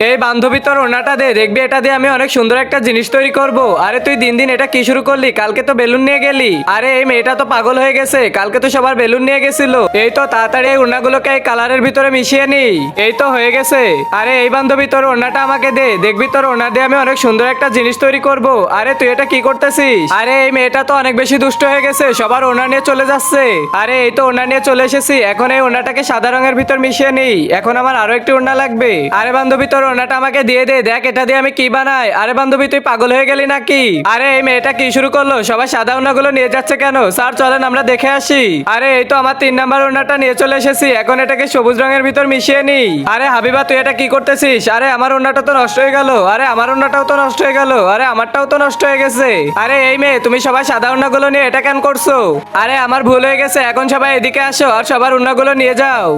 এই বান্ধবী তোর ওড়নাটা দে, দেখবি এটা দিয়ে আমি অনেক সুন্দর একটা জিনিস তৈরি করব। আরে তুই দিন দিন এটা কি শুরু করলি? কালকে তো বেলুন নিয়ে গেলি। আরে এই মেয়েটা তো পাগল হয়ে গেছে, কালকে তো সবার বেলুন নিয়ে গেছিল। এই তো তাড়াতাড়ি এই ওড়নাগুলোকে এই কালারের ভিতরে মিশিয়ে নি। এই তো হয়ে গেছে। আরে এই বান্ধবী তোর ওড়নাটা আমাকে দে, দেখবি তোর ওড়না দিয়ে আমি অনেক সুন্দর একটা জিনিস তৈরি করব। আরে তুই এটা কি করতেছিস? আরে এই মেয়েটা তো অনেক বেশি দুষ্ট হয়ে গেছে, সবার ওড়না নিয়ে চলে যাচ্ছে। আরে এই তো ওড়না নিয়ে চলে এসেছি, এখন এই ওড়নাটাকে সাদা রঙের ভিতর মিশিয়ে নিই। এখন আমার আরো একটি ওড়না লাগবে। আরে বান্ধবী তোর ওড়নাটা আমাকে দিয়ে দে, দেখ এটা দিয়ে আমি কি বানাই। আরে বান্ধবী তুই পাগল হয়ে গেলি নাকি? আরে এই মেয়েটা কি শুরু করলো? সবাই সাদা ওড়নাগুলো নিয়ে যাচ্ছে কেন? স্যার চলেন আমরা দেখে আসি। আরে এই তো আমার 3 নাম্বার ওড়নাটা নিয়ে চলে এসেছি, এখন এটাকে সবুজ রঙের ভিতর মিশিয়ে নি। আরে হাবিবা তুই এটা কি করতেছিস? আরে আমার ওড়নাটা তো নষ্ট হয়ে গেল। আরে আমার ওড়নাটাও তো নষ্ট হয়ে গেল। আরে আমারটাও তো নষ্ট হয়ে গেছে। আরে এই মেয়ে তুমি সবাই সাদা ওড়নাগুলো নিয়ে এটা কেন করছো? আরে আমার ভুল হয়ে গেছে, এখন সবাই এদিকে আসো আর সবার ওড়নাগুলো নিয়ে যাও।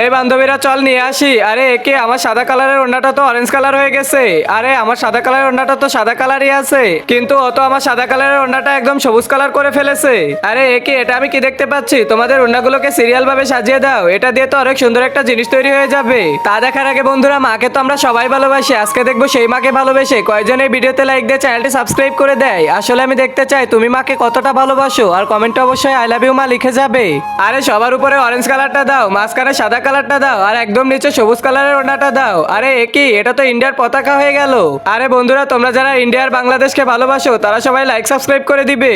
এই বান্ধবীরা চল নিয়ে আসি। আরে একে আমার সাদা কালারের ওড়নাটা তো অরেঞ্জ কালার হয়ে গেছে। আরে আমার সাদা কালারের ওড়নাটা তো সাদা কালারই আছে, কিন্তু ও তো আমার সাদা কালারের ওড়নাটা একদম সবুজ কালার করে ফেলেছে। আরে একে এটা আমি কি দেখতে পাচ্ছি? তোমাদের ওড়নাগুলোকে সিরিয়াল ভাবে সাজিয়ে দাও, এটা দিয়ে তো অনেক সুন্দর একটা জিনিস তৈরি হয়ে যাবে। তা দেখার আগে বন্ধুরা, মাকে তো আমরা সবাই ভালোবাসি, আজকে দেখবো সেই মাকে ভালোবেসে কয়জন এই ভিডিওতে লাইক দিয়ে চ্যানেলটি সাবস্ক্রাইব করে দেয়। আসলে আমি দেখতে চাই তুমি মাকে কতটা ভালোবাসো, আর কমেন্টে অবশ্যই আই লাভ ইউ মা লিখে যাবে। আরে সবার উপরে অরেঞ্জ কালারটা দাও, মাঝখানে সাদা কালারটা দাও, আর একদম নিচে সবুজ কালারের ওড়নাটা দাও। আরে একই, এটা তো ইন্ডিয়ার পতাকা হয়ে গেল। আরে বন্ধুরা, তোমরা যারা ইন্ডিয়ার বাংলাদেশকে ভালোবাসো তারা সবাই লাইক সাবস্ক্রাইব করে দিবে।